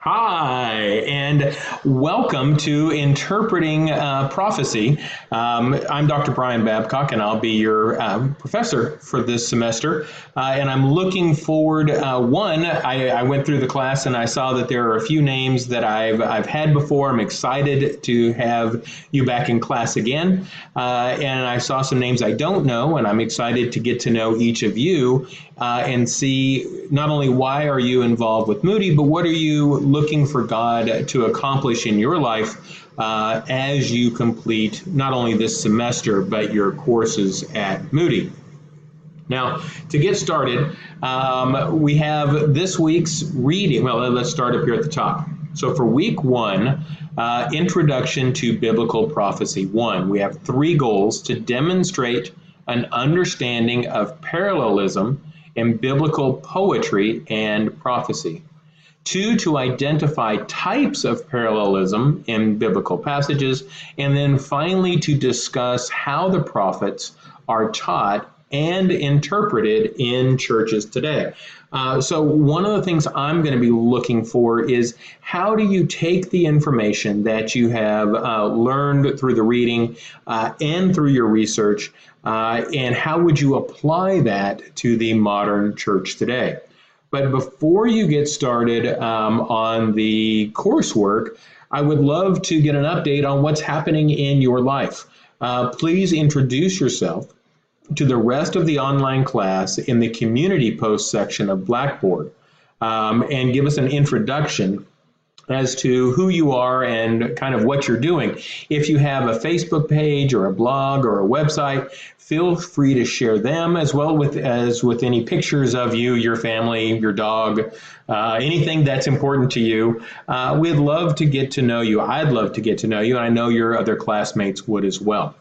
Hi, and welcome to Interpreting Prophecy. I'm Dr. Brian Babcock, and I'll be your professor for this semester. And I'm looking forward. I went through the class and I saw that there are a few names that I've had before. I'm excited to have you back in class again. And I saw some names I don't know, and I'm excited to get to know each of you and see not only why are you involved with Moody, but what are you looking for God to accomplish in your life as you complete not only this semester, but your courses at Moody. Now, to get started, we have this week's reading. Well, let's start up here at the top. So for week one, Introduction to Biblical Prophecy 1, we have 3 goals to demonstrate an understanding of parallelism in biblical poetry and prophecy. 2, to identify types of parallelism in biblical passages. And then finally, to discuss how the prophets are taught and interpreted in churches today. So one of the things I'm going to be looking for is how do you take the information that you have learned through the reading and through your research, and how would you apply that to the modern church today? But before you get started on the coursework, I would love to get an update on what's happening in your life. Please introduce yourself to the rest of the online class in the community post section of Blackboard, and give us an introduction as to who you are and kind of what you're doing. If you have a Facebook page or a blog or a website, feel free to share them as well as with any pictures of you, your family, your dog, anything that's important to you. We'd love to get to know you. I'd love to get to know you, and I know your other classmates would as well.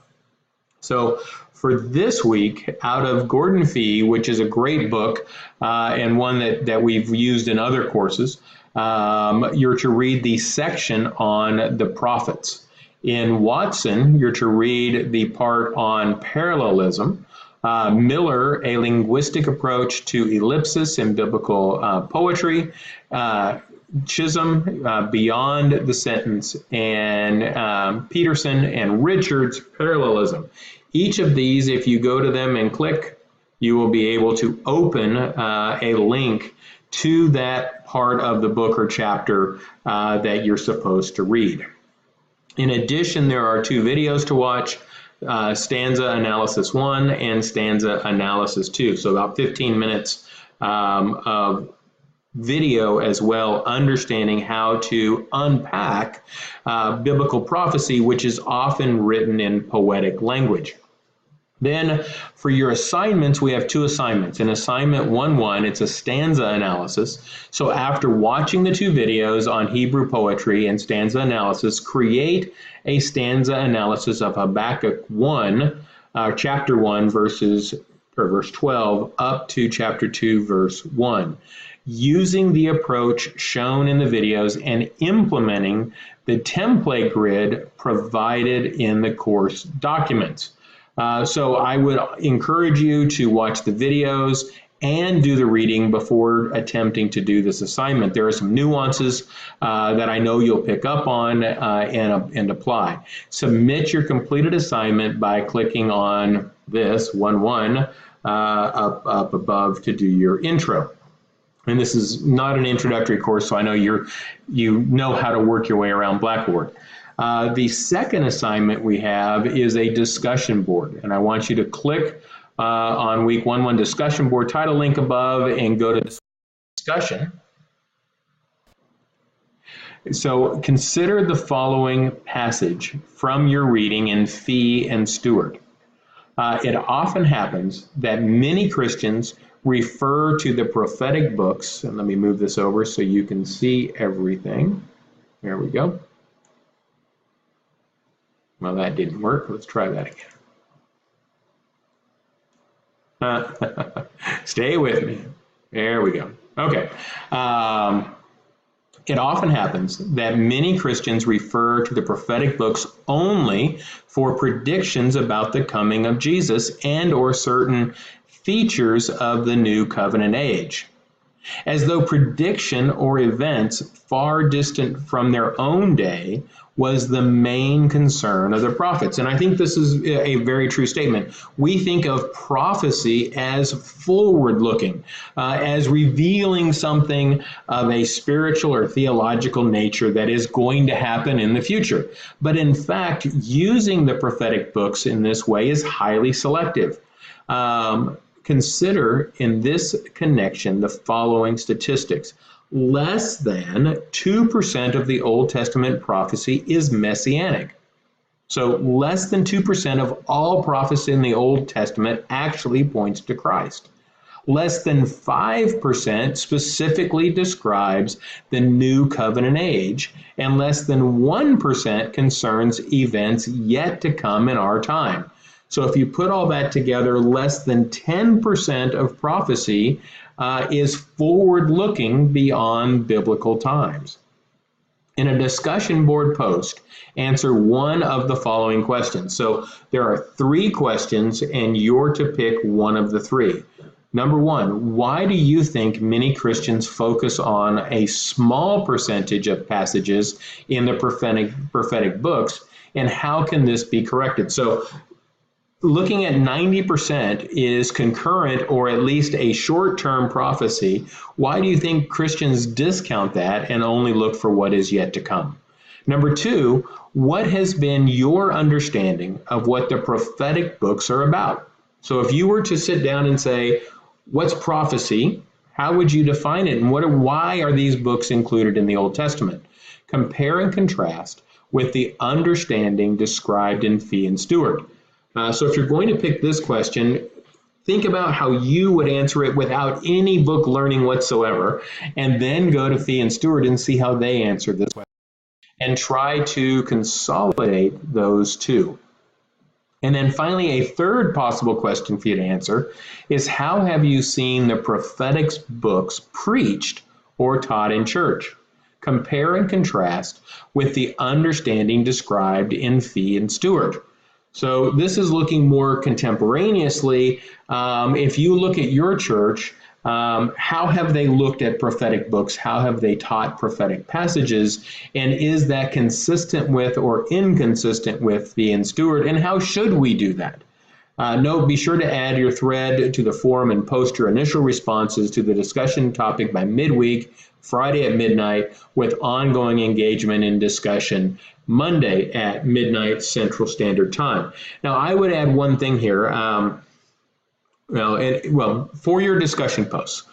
So for this week, out of Gordon Fee, which is a great book and one that we've used in other courses, you're to read the section on the prophets. In Watson, you're to read the part on parallelism. Miller, a linguistic approach to ellipsis in biblical poetry. Chisholm, Beyond the Sentence, and Peterson and Richards, Parallelism. Each of these, if you go to them and click, you will be able to open a link to that part of the book or chapter that you're supposed to read. In addition, there are 2 videos to watch, Stanza Analysis 1 and Stanza Analysis 2. So about 15 minutes of video as well, understanding how to unpack biblical prophecy, which is often written in poetic language. Then for your assignments, we have 2 assignments. In assignment 1.1, it's a stanza analysis. So after watching the 2 videos on Hebrew poetry and stanza analysis, create a stanza analysis of Habakkuk 1, chapter 1, verse 12, up to chapter 2, verse 1. Using the approach shown in the videos and implementing the template grid provided in the course documents. So I would encourage you to watch the videos and do the reading before attempting to do this assignment. There are some nuances that I know you'll pick up on and apply. Submit your completed assignment by clicking on this 1.1 up above to do your intro. And this is not an introductory course, so I know you know how to work your way around Blackboard. The second assignment we have is a discussion board, and I want you to click on week 1.1 discussion board, title link above, and go to discussion. So consider the following passage from your reading in Fee and Stewart. It often happens that many Christians refer to the prophetic books, and let me move this over so you can see everything. There we go. Well, that didn't work. Let's try that again. Stay with me. There we go. Okay. It often happens that many Christians refer to the prophetic books only for predictions about the coming of Jesus and or certain features of the new covenant age. as though prediction or events far distant from their own day was the main concern of the prophets. And I think this is a very true statement. We think of prophecy as forward-looking, as revealing something of a spiritual or theological nature that is going to happen in the future. But in fact, using the prophetic books in this way is highly selective. Consider in this connection the following statistics. Less than 2% of the Old Testament prophecy is messianic. So less than 2% of all prophecy in the Old Testament actually points to Christ. Less than 5% specifically describes the new covenant age, and less than 1% concerns events yet to come in our time. So if you put all that together, less than 10% of prophecy is forward-looking beyond biblical times. In a discussion board post, answer one of the following questions. So there are 3 questions, and you're to pick one of the 3. Number 1, why do you think many Christians focus on a small percentage of passages in the prophetic books, and how can this be corrected? So looking at 90% is concurrent or at least a short-term prophecy. Why do you think Christians discount that and only look for what is yet to come? Number 2, what has been your understanding of what the prophetic books are about? So if you were to sit down and say, what's prophecy? How would you define it? And why are these books included in the Old Testament? Compare and contrast with the understanding described in Fee and Stewart. So if you're going to pick this question, think about how you would answer it without any book learning whatsoever, and then go to Fee and Stewart and see how they answered this question, and try to consolidate those two. And then finally, a third possible question for you to answer is, how have you seen the prophetic books preached or taught in church? Compare and contrast with the understanding described in Fee and Stewart. So this is looking more contemporaneously. If you look at your church, how have they looked at prophetic books? How have they taught prophetic passages? And is that consistent with or inconsistent with Fee and Stewart? And how should we do that? Note, be sure to add your thread to the forum and post your initial responses to the discussion topic by midweek, Friday at midnight, with ongoing engagement and discussion Monday at midnight Central Standard Time. Now, I would add one thing here. For your discussion posts,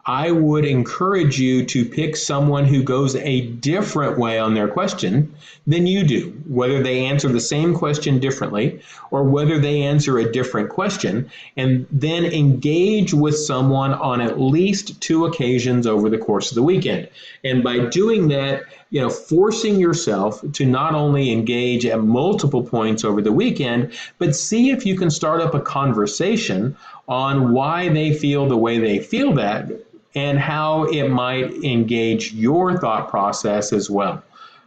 I would encourage you to pick someone who goes a different way on their question than you do, whether they answer the same question differently or whether they answer a different question, and then engage with someone on at least 2 occasions over the course of the weekend. And by doing that, forcing yourself to not only engage at multiple points over the weekend, but see if you can start up a conversation on why they feel the way they feel that, and how it might engage your thought process as well.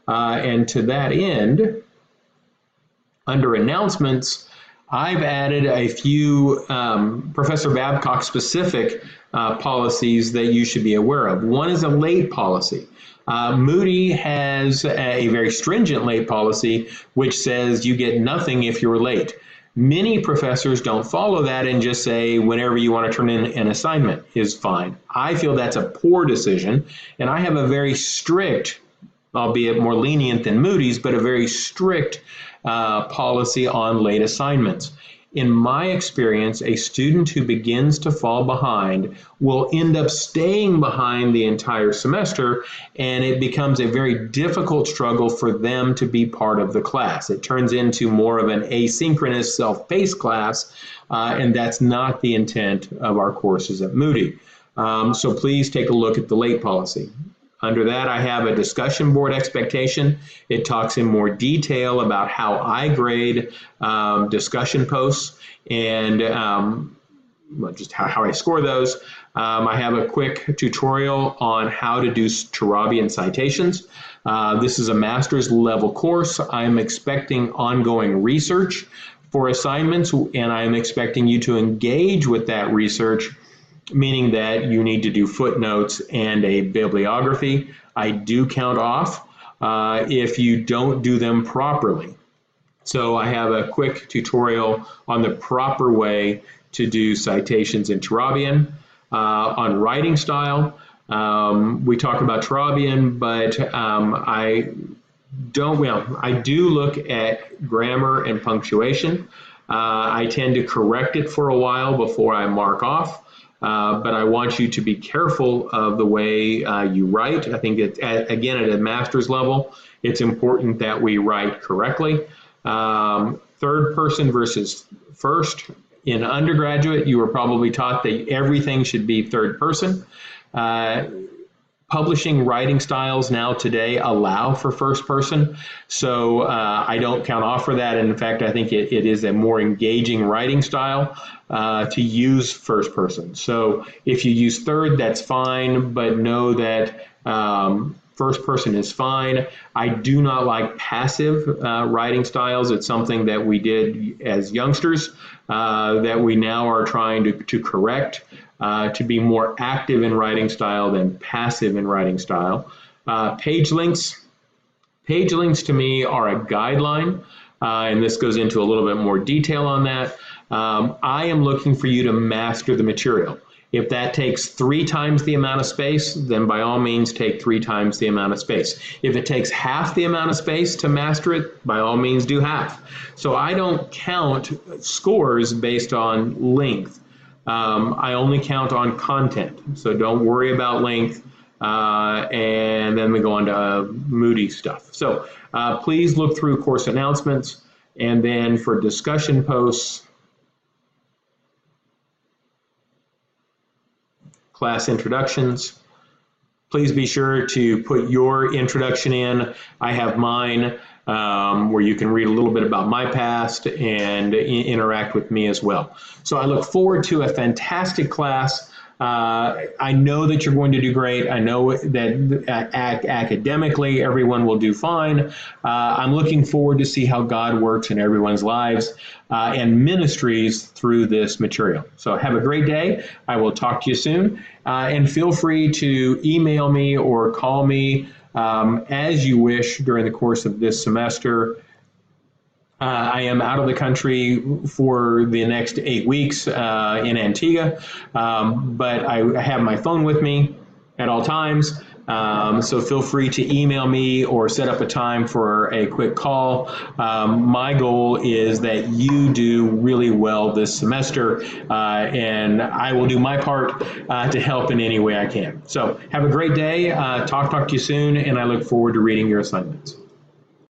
And to that end, under announcements, I've added a few Professor Babcock specific policies that you should be aware of. One is a late policy. Moody has a very stringent late policy, which says you get nothing if you're late. Many professors don't follow that and just say whenever you want to turn in an assignment is fine. I feel that's a poor decision, and I have a very strict, albeit more lenient than Moody's, but a very strict policy on late assignments. In my experience, a student who begins to fall behind will end up staying behind the entire semester, and it becomes a very difficult struggle for them to be part of the class. It turns into more of an asynchronous, self-paced class, and that's not the intent of our courses at Moody. So please take a look at the late policy. Under that, I have a discussion board expectation. It talks in more detail about how I grade discussion posts and just how I score those. I have a quick tutorial on how to do Turabian citations. This is a master's level course. I'm expecting ongoing research for assignments, and I'm expecting you to engage with that research meaning that you need to do footnotes and a bibliography. I do count off if you don't do them properly. So I have a quick tutorial on the proper way to do citations in Turabian. On writing style, we talk about Turabian, but I do look at grammar and punctuation. I tend to correct it for a while before I mark off. But I want you to be careful of the way you write. I think again, at a master's level, it's important that we write correctly. Third person versus first. In undergraduate, you were probably taught that everything should be third person. Publishing writing styles now today allow for first person, so I don't count off for that. And in fact, I think it is a more engaging writing style to use first person. So if you use third, that's fine, but know that first person is fine. I do not like passive writing styles. It's something that we did as youngsters that we now are trying to correct. To be more active in writing style than passive in writing style. Page links. Page links to me are a guideline, and this goes into a little bit more detail on that. I am looking for you to master the material. If that takes 3 times the amount of space, then by all means take 3 times the amount of space. If it takes half the amount of space to master it, by all means do half. So I don't count scores based on length. I only count on content, so don't worry about length. And then we go on to Moody stuff. So please look through course announcements, and then for discussion posts, class introductions. Please be sure to put your introduction in. I have mine, where you can read a little bit about my past and interact with me as well. So I look forward to a fantastic class. I know that you're going to do great. I know that academically everyone will do fine. I'm looking forward to see how God works in everyone's lives and ministries through this material. So have a great day. I will talk to you soon. And feel free to email me or call me as you wish during the course of this semester. I am out of the country for the next 8 weeks in Antigua, but I have my phone with me at all times. So feel free to email me or set up a time for a quick call. My goal is that you do really well this semester, and I will do my part to help in any way I can. So have a great day. Talk to you soon, and I look forward to reading your assignments.